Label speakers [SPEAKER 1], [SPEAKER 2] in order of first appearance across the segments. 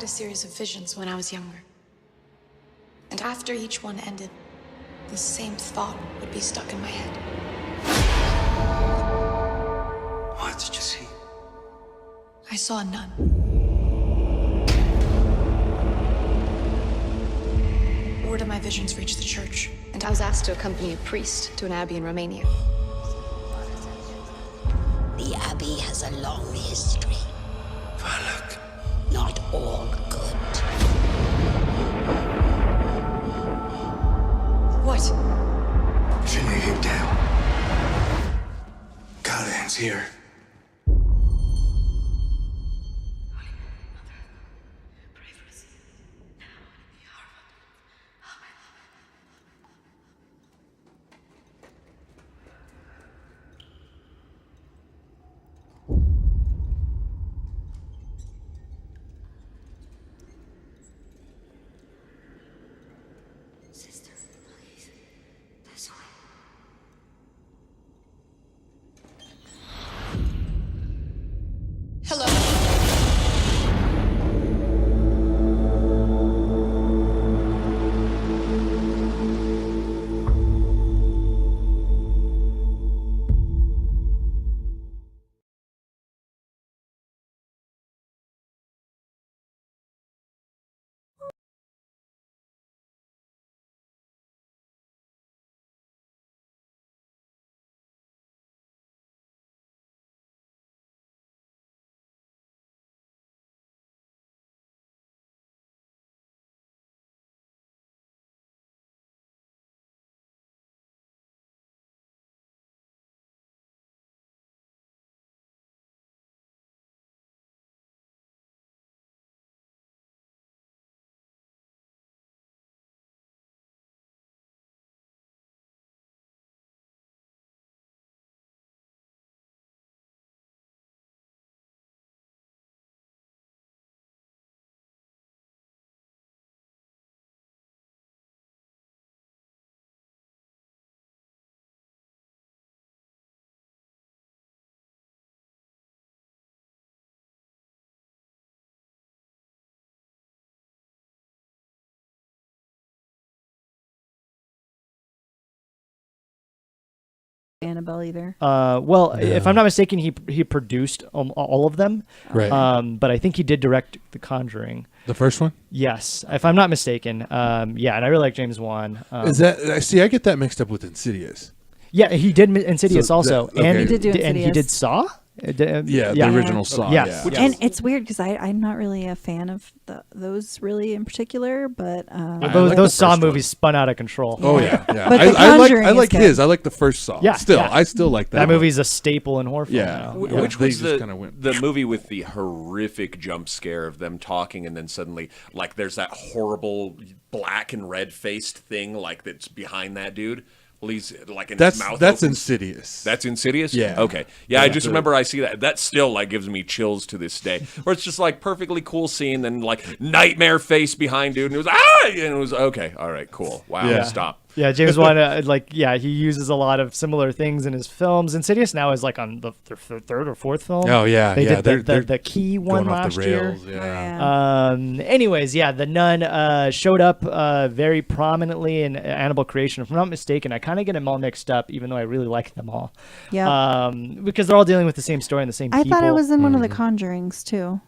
[SPEAKER 1] a series of visions when I was younger. And after each one ended, the same thought would be stuck in my head.
[SPEAKER 2] What did you see?
[SPEAKER 1] I saw a nun. Word of my visions reached the church, and I was asked to accompany a priest to an abbey in Romania.
[SPEAKER 3] The Abbey has a long history.
[SPEAKER 2] Valak.
[SPEAKER 3] Not all good.
[SPEAKER 1] What?
[SPEAKER 2] Finley him down. Callahan's here.
[SPEAKER 3] Sister, please. This way.
[SPEAKER 1] Hello?
[SPEAKER 4] Annabelle either.
[SPEAKER 5] Well, if I'm not mistaken, he produced all of them.
[SPEAKER 6] Right.
[SPEAKER 5] But I think he did direct The Conjuring.
[SPEAKER 6] The first one?
[SPEAKER 5] Yes, if I'm not mistaken. Yeah, and I really like James Wan.
[SPEAKER 6] Is that? See, I get that mixed up with Insidious.
[SPEAKER 5] Yeah, he did Insidious
[SPEAKER 6] So
[SPEAKER 5] also,
[SPEAKER 6] that- okay.
[SPEAKER 5] and
[SPEAKER 6] He
[SPEAKER 4] did do
[SPEAKER 5] and he
[SPEAKER 4] Insidious.
[SPEAKER 5] did Saw.
[SPEAKER 6] The original Saw.
[SPEAKER 5] Yeah.
[SPEAKER 6] Yeah.
[SPEAKER 5] Which
[SPEAKER 4] And it's weird because I'm not really a fan of those really in particular, but
[SPEAKER 5] Those,
[SPEAKER 6] like
[SPEAKER 5] those
[SPEAKER 6] the
[SPEAKER 5] Saw
[SPEAKER 6] first
[SPEAKER 5] movies spun out of control.
[SPEAKER 6] Oh yeah, yeah.
[SPEAKER 4] But The
[SPEAKER 6] I like
[SPEAKER 4] Conjuring is good.
[SPEAKER 6] his. I like the first Saw.
[SPEAKER 5] Yeah,
[SPEAKER 6] Still,
[SPEAKER 5] yeah.
[SPEAKER 6] I still like that.
[SPEAKER 5] That
[SPEAKER 6] one.
[SPEAKER 5] movie's a staple in horror film
[SPEAKER 6] Yeah.
[SPEAKER 5] now.
[SPEAKER 6] Yeah.
[SPEAKER 7] Which
[SPEAKER 6] They
[SPEAKER 7] was
[SPEAKER 6] just kinda went-
[SPEAKER 7] the movie with the horrific jump scare of them talking and then suddenly like there's that horrible black and red faced thing like that's behind that dude. Well, he's like in his mouth.
[SPEAKER 6] That's
[SPEAKER 7] opens.
[SPEAKER 6] Insidious.
[SPEAKER 7] That's Insidious?
[SPEAKER 6] Yeah.
[SPEAKER 7] Okay. Yeah, I just
[SPEAKER 6] the-
[SPEAKER 7] remember I see that. That still like gives me chills to this day. Where it's just like perfectly cool scene, then like nightmare face behind dude, and it was and it was okay. All right, cool. Wow,
[SPEAKER 6] Yeah.
[SPEAKER 7] stop.
[SPEAKER 5] Yeah, James Wan, he uses a lot of similar things in his films. Insidious now is like on the third or fourth film.
[SPEAKER 6] Oh yeah,
[SPEAKER 5] they
[SPEAKER 6] yeah.
[SPEAKER 5] did the Key one
[SPEAKER 6] going off
[SPEAKER 5] last
[SPEAKER 6] the
[SPEAKER 5] year.
[SPEAKER 6] rails. Yeah.
[SPEAKER 5] Anyways, yeah, the Nun showed up very prominently in Annabelle Creation. If I'm not mistaken, I kind of get them all mixed up, even though I really like them all.
[SPEAKER 4] yeah.
[SPEAKER 5] Because they're all dealing with the same story and the same
[SPEAKER 4] I
[SPEAKER 5] people.
[SPEAKER 4] thought it was in one of the Conjurings too.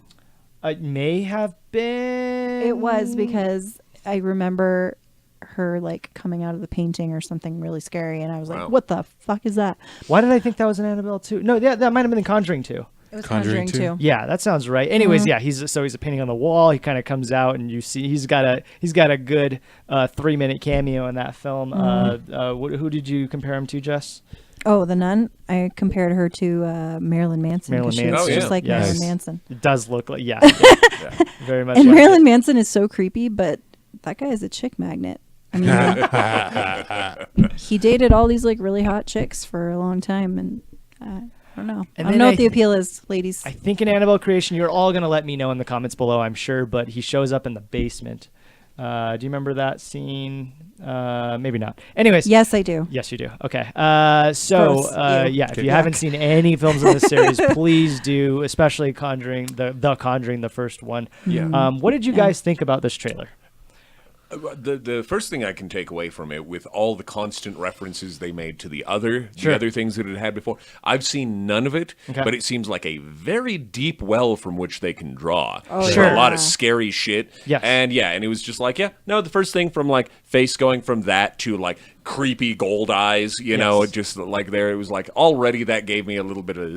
[SPEAKER 5] It may have been.
[SPEAKER 4] It was because I remember her like coming out of the painting or something really scary, and I was
[SPEAKER 7] Wow.
[SPEAKER 4] like, "What the fuck is that?"
[SPEAKER 5] Why did I think that was an Annabelle 2? No, that might have been in Conjuring 2.
[SPEAKER 4] It was
[SPEAKER 6] Conjuring
[SPEAKER 4] Conjuring 2.
[SPEAKER 5] Yeah, that sounds right. Anyways, yeah, he's a painting on the wall. He kind of comes out, and you see he's got a good 3-minute cameo in that film. Who did you compare him to, Jess?
[SPEAKER 4] Oh, the nun. I compared her to Marilyn Manson.
[SPEAKER 5] Marilyn
[SPEAKER 4] 'cause she looks
[SPEAKER 7] Manson.
[SPEAKER 4] just
[SPEAKER 7] Oh, yeah.
[SPEAKER 4] like
[SPEAKER 5] Yes.
[SPEAKER 4] Marilyn Manson.
[SPEAKER 5] It does look like very much.
[SPEAKER 4] And
[SPEAKER 5] like
[SPEAKER 4] Marilyn
[SPEAKER 5] it.
[SPEAKER 4] Manson is so creepy, but that guy is a chick magnet. I mean, he dated all these like really hot chicks for a long time, and I don't know.
[SPEAKER 5] And
[SPEAKER 4] I
[SPEAKER 5] then
[SPEAKER 4] don't know what the appeal is, ladies.
[SPEAKER 5] I think in Annabelle Creation, you're all gonna let me know in the comments below, I'm sure. But he shows up in the basement. Do you remember that scene? Maybe not. Anyways.
[SPEAKER 4] Yes, I do.
[SPEAKER 5] Yes, you do. Okay.
[SPEAKER 4] Gross. Ew.
[SPEAKER 5] If you haven't seen any films in this series, please do, especially Conjuring, the Conjuring, the first one.
[SPEAKER 7] Yeah.
[SPEAKER 5] What did you guys think about this trailer?
[SPEAKER 7] The first thing I can take away from it, with all the constant references they made to the other things that it had before, I've seen none of it, but it seems like a very deep well from which they can draw.
[SPEAKER 4] Oh,
[SPEAKER 7] For a lot of scary shit.
[SPEAKER 5] Yes.
[SPEAKER 7] And it was just like, the first thing from like face going from that to like creepy gold eyes, just like there, it was like already that gave me a little bit of,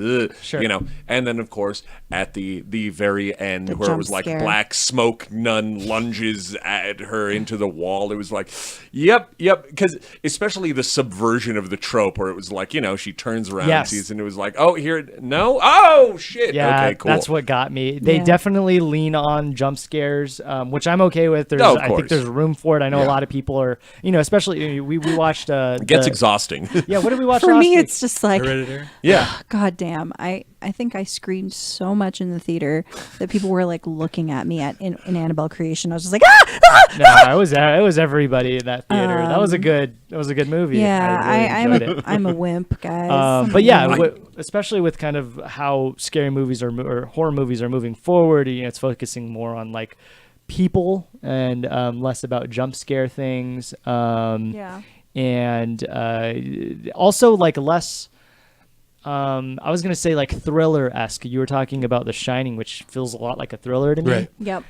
[SPEAKER 7] and then of course at the very end
[SPEAKER 4] The
[SPEAKER 7] where it
[SPEAKER 4] jump
[SPEAKER 7] was like
[SPEAKER 4] scare.
[SPEAKER 7] black smoke nun lunges at her into the wall, it was like, yep, because especially the subversion of the trope where it was like, she turns around and sees, and it was like, oh, oh shit,
[SPEAKER 5] Yeah,
[SPEAKER 7] okay, cool.
[SPEAKER 5] that's what got me. They definitely lean on jump scares, which I'm okay with. I think there's room for it. I know a lot of people are, especially we watched.
[SPEAKER 7] It gets exhausting.
[SPEAKER 5] Yeah, what did we watch
[SPEAKER 4] For
[SPEAKER 5] last
[SPEAKER 4] me,
[SPEAKER 5] week?
[SPEAKER 4] it's just like,
[SPEAKER 6] Hereditary.
[SPEAKER 7] Yeah.
[SPEAKER 4] God damn. I think I screamed so much in the theater that people were like looking at me in Annabelle Creation. I was just like,
[SPEAKER 5] No, it was everybody in that theater. That was a good movie.
[SPEAKER 4] Yeah,
[SPEAKER 5] I really enjoyed it.
[SPEAKER 4] I'm a wimp, guys.
[SPEAKER 5] But yeah, especially with kind of how scary movies or horror movies are moving forward, it's focusing more on like people and less about jump scare things.
[SPEAKER 4] Yeah.
[SPEAKER 5] And also like less. I was gonna say like thriller-esque. You were talking about The Shining, which feels a lot like a thriller to me.
[SPEAKER 6] Right.
[SPEAKER 4] Yep.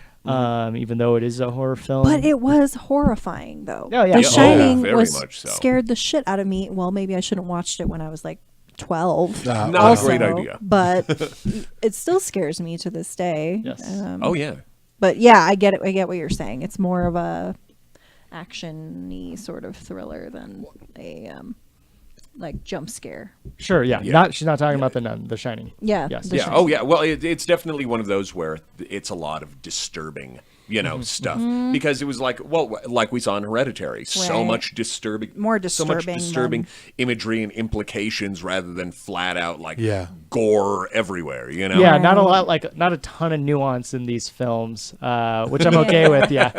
[SPEAKER 5] Even though it is a horror film.
[SPEAKER 4] But it was horrifying, though.
[SPEAKER 5] Oh, yeah.
[SPEAKER 4] The Shining
[SPEAKER 7] very
[SPEAKER 4] was
[SPEAKER 7] much so.
[SPEAKER 4] scared the shit out of me. Well, maybe I shouldn't have watched it when I was like 12.
[SPEAKER 7] Not
[SPEAKER 4] also,
[SPEAKER 7] a great idea.
[SPEAKER 4] But it still scares me to this day.
[SPEAKER 5] Yes.
[SPEAKER 7] Oh yeah.
[SPEAKER 4] But yeah, I get it. I get what you're saying. It's more of a action-y sort of thriller than a like jump scare.
[SPEAKER 5] Sure, yeah.
[SPEAKER 7] Yeah.
[SPEAKER 5] She's not talking about the Nun, The Shining.
[SPEAKER 4] Yeah.
[SPEAKER 5] Yes.
[SPEAKER 4] The
[SPEAKER 7] Yeah.
[SPEAKER 4] Shining.
[SPEAKER 7] Oh, yeah. Well, it's definitely one of those where it's a lot of disturbing, stuff, because it was like, like we saw in Hereditary, so
[SPEAKER 4] Right.
[SPEAKER 7] much disturbing,
[SPEAKER 4] More
[SPEAKER 7] so much
[SPEAKER 4] disturbing
[SPEAKER 7] disturbing
[SPEAKER 4] than-
[SPEAKER 7] imagery and implications rather than flat out like gore everywhere.
[SPEAKER 5] Yeah, not a ton of nuance in these films, which I'm okay with. Yeah.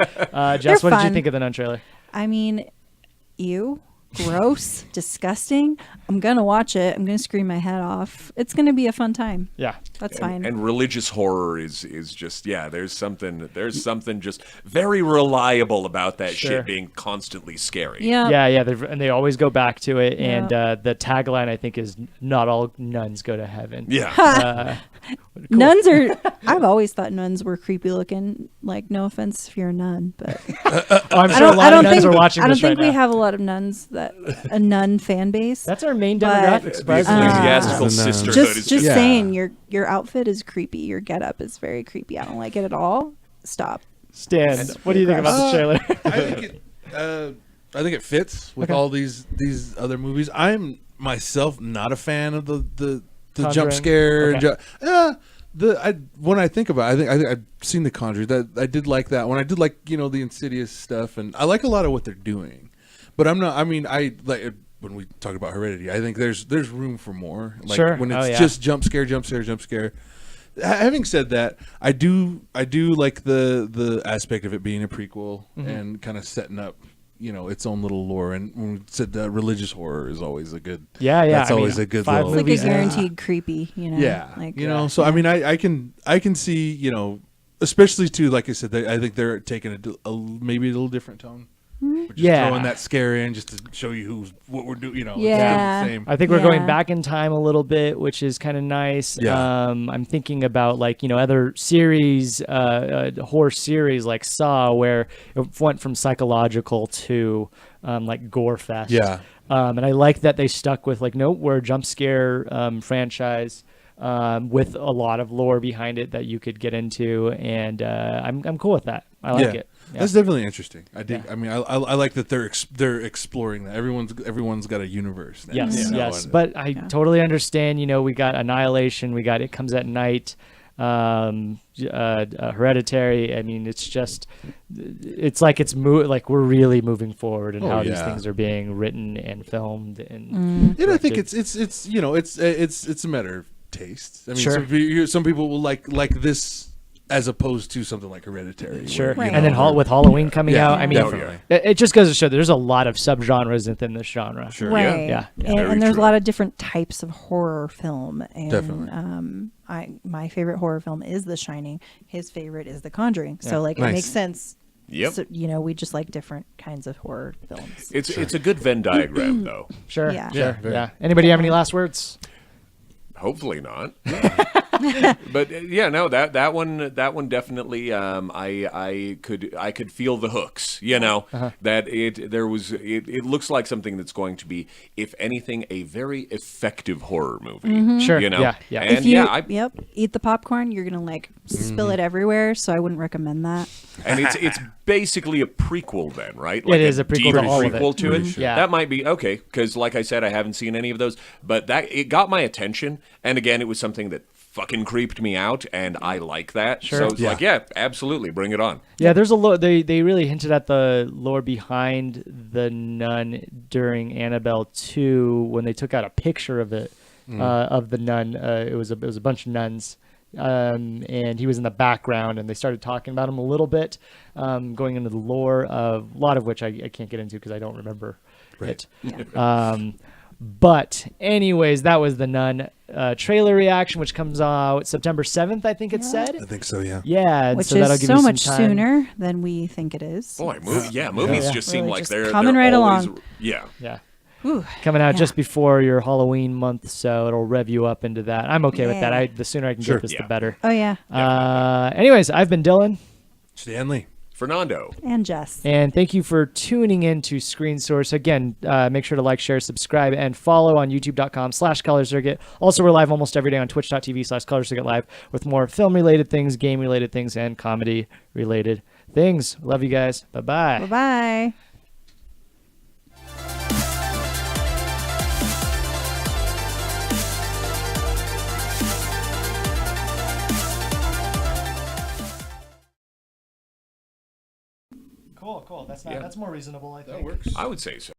[SPEAKER 5] Jess, what did you
[SPEAKER 4] fun.
[SPEAKER 5] think of the Nun trailer?
[SPEAKER 4] I mean, ew, gross, disgusting. I'm gonna watch it. I'm gonna scream my head off. It's gonna be a fun time.
[SPEAKER 5] Yeah.
[SPEAKER 4] That's fine.
[SPEAKER 7] And religious horror is just there's something just very reliable about that
[SPEAKER 5] Sure.
[SPEAKER 7] shit being constantly scary.
[SPEAKER 4] Yeah.
[SPEAKER 5] Yeah, and they always go back to it.
[SPEAKER 4] Yeah.
[SPEAKER 5] And the tagline, I think, is "Not all nuns go to heaven."
[SPEAKER 7] Yeah.
[SPEAKER 4] Nuns are. I've always thought nuns were creepy looking. Like, no offense if you're a nun, but
[SPEAKER 5] I'm sure a lot of nuns are watching
[SPEAKER 4] I don't
[SPEAKER 5] this
[SPEAKER 4] think
[SPEAKER 5] right
[SPEAKER 4] we
[SPEAKER 5] now.
[SPEAKER 4] have a lot of nuns a nun fan base.
[SPEAKER 5] That's our main
[SPEAKER 4] But,
[SPEAKER 5] demographic, surprisingly.
[SPEAKER 7] Ecclesiastical
[SPEAKER 6] The
[SPEAKER 7] sisterhood
[SPEAKER 4] just
[SPEAKER 7] is
[SPEAKER 4] just
[SPEAKER 6] Yeah.
[SPEAKER 4] saying, your outfit is creepy. Your getup is very creepy. I don't like it at all. Stop.
[SPEAKER 5] Stan, what do you think about the trailer?
[SPEAKER 6] I think it fits with all these other movies. I'm myself not a fan of the
[SPEAKER 5] Conjuring.
[SPEAKER 6] jump scare.
[SPEAKER 5] Okay.
[SPEAKER 6] When I think about it, I think I've seen The Conjuring. That I did like that one. I did like the Insidious stuff, and I like a lot of what they're doing. But I'm not. I mean, I like when we talk about Heredity. I think there's room for more. Like
[SPEAKER 5] Sure.
[SPEAKER 6] when
[SPEAKER 5] Oh,
[SPEAKER 6] it's
[SPEAKER 5] yeah.
[SPEAKER 6] just jump scare. Having said that, I do like the aspect of it being a prequel and kind of setting up its own little lore. And when we said that religious horror is always a good that's always a good
[SPEAKER 5] 5
[SPEAKER 6] little
[SPEAKER 4] It's like a
[SPEAKER 5] movies.
[SPEAKER 4] guaranteed creepy.
[SPEAKER 6] yeah
[SPEAKER 4] Like
[SPEAKER 6] so I mean I can see especially too, like I said, I think they're taking maybe a little different tone. We're just
[SPEAKER 5] Yeah.
[SPEAKER 6] throwing that scare in just to show you what we're doing. It's
[SPEAKER 4] Yeah.
[SPEAKER 6] still the same.
[SPEAKER 5] I think we're going
[SPEAKER 4] Yeah.
[SPEAKER 5] back in time a little bit, which is kind of nice.
[SPEAKER 6] Yeah.
[SPEAKER 5] I'm thinking about other series, horror series like Saw, where it went from psychological to like gore fest.
[SPEAKER 6] Yeah.
[SPEAKER 5] And I like that they stuck with nope, we're a jump scare franchise with a lot of lore behind it that you could get into, and I'm cool with that. I like it. Yeah.
[SPEAKER 6] That's definitely interesting. I dig.
[SPEAKER 5] Yeah.
[SPEAKER 6] I mean, I like that they're exploring that. Everyone's got a universe. Now,
[SPEAKER 5] Yes, yes.
[SPEAKER 6] and-
[SPEAKER 5] But I totally understand. We got Annihilation. We got It Comes at Night. Hereditary. I mean, it's like we're really moving forward in how these things are being written and filmed and.
[SPEAKER 6] and I think
[SPEAKER 5] directed.
[SPEAKER 6] it's a matter of taste. I mean,
[SPEAKER 5] Sure.
[SPEAKER 6] some people will like this as opposed to something like Hereditary.
[SPEAKER 5] Sure.
[SPEAKER 6] where, you
[SPEAKER 5] And then
[SPEAKER 6] know,
[SPEAKER 5] with Halloween coming
[SPEAKER 6] Yeah,
[SPEAKER 5] out, I mean,
[SPEAKER 6] definitely.
[SPEAKER 5] it just goes to show there's a lot of subgenres within this genre.
[SPEAKER 6] Sure.
[SPEAKER 4] Right.
[SPEAKER 5] Yeah.
[SPEAKER 4] And,
[SPEAKER 7] Very
[SPEAKER 4] and there's
[SPEAKER 7] true.
[SPEAKER 4] a lot of different types of horror film. And
[SPEAKER 6] Definitely.
[SPEAKER 4] my favorite horror film is The Shining. His favorite is The Conjuring. So like
[SPEAKER 6] Nice.
[SPEAKER 4] it makes sense.
[SPEAKER 7] Yep.
[SPEAKER 4] So, you know, we just like different kinds of horror films.
[SPEAKER 7] It's a good Venn diagram, though.
[SPEAKER 5] Sure.
[SPEAKER 4] Yeah.
[SPEAKER 5] Sure.
[SPEAKER 6] Yeah,
[SPEAKER 5] Yeah.
[SPEAKER 6] very.
[SPEAKER 5] Anybody have any last words?
[SPEAKER 7] Hopefully not. But yeah, no, that one definitely. I could feel the hooks. You know that it looks like something that's going to be, if anything, a very effective horror movie.
[SPEAKER 5] Sure.
[SPEAKER 7] You know.
[SPEAKER 5] Yeah. Yeah.
[SPEAKER 7] And
[SPEAKER 4] if you
[SPEAKER 7] yeah,
[SPEAKER 4] eat the popcorn, you're gonna like spill it everywhere. So I wouldn't recommend that.
[SPEAKER 7] and it's basically a prequel then, right?
[SPEAKER 5] It is a prequel to
[SPEAKER 7] deep
[SPEAKER 5] all of it.
[SPEAKER 7] prequel to it.
[SPEAKER 5] Yeah.
[SPEAKER 7] That might be okay because, like I said, I haven't seen any of those, but that it got my attention, and again, it was something that fucking creeped me out, and I like that.
[SPEAKER 5] Sure.
[SPEAKER 7] So it's like, yeah, absolutely, bring it on.
[SPEAKER 5] Yeah, there's a lot. They really hinted at the lore behind the nun during Annabelle 2 when they took out a picture of it of the nun. It was a bunch of nuns, and he was in the background, and they started talking about him a little bit, going into the lore of a lot of which I can't get into because I don't remember it. But anyways, that was the Nun trailer reaction, which comes out September 7th, I think it said.
[SPEAKER 6] I think so. Yeah.
[SPEAKER 5] Yeah, and
[SPEAKER 4] Which
[SPEAKER 5] so that'll
[SPEAKER 4] is
[SPEAKER 5] give
[SPEAKER 4] so
[SPEAKER 5] you some
[SPEAKER 4] much
[SPEAKER 5] time.
[SPEAKER 4] sooner than we think it is.
[SPEAKER 7] Boy, movies just seem
[SPEAKER 4] Really
[SPEAKER 7] like
[SPEAKER 4] just
[SPEAKER 7] they're
[SPEAKER 4] coming right
[SPEAKER 7] always,
[SPEAKER 4] along.
[SPEAKER 7] Yeah.
[SPEAKER 5] Yeah.
[SPEAKER 4] Whew.
[SPEAKER 5] Coming out
[SPEAKER 4] Yeah.
[SPEAKER 5] just before your Halloween month, so it'll rev you up into that. I'm okay with that.
[SPEAKER 4] Yeah.
[SPEAKER 5] The sooner I can
[SPEAKER 6] Sure.
[SPEAKER 5] get this,
[SPEAKER 7] Yeah.
[SPEAKER 5] the better.
[SPEAKER 4] Oh yeah.
[SPEAKER 5] Anyways, I've been Dylan,
[SPEAKER 6] Stanley.
[SPEAKER 7] Fernando.
[SPEAKER 4] And Jess.
[SPEAKER 5] and thank you for tuning in to Screen Source. Again, make sure to like, share, subscribe, and follow on youtube.com/Color Circuit. Also, we're live almost every day on twitch.tv/Color Circuit Live with more film-related things, game-related things, and comedy-related things. Love you guys. Bye-bye.
[SPEAKER 4] Bye bye.
[SPEAKER 5] Cool. That's
[SPEAKER 7] Yeah.
[SPEAKER 5] that's more reasonable, I think.
[SPEAKER 6] That works.
[SPEAKER 7] I would say so.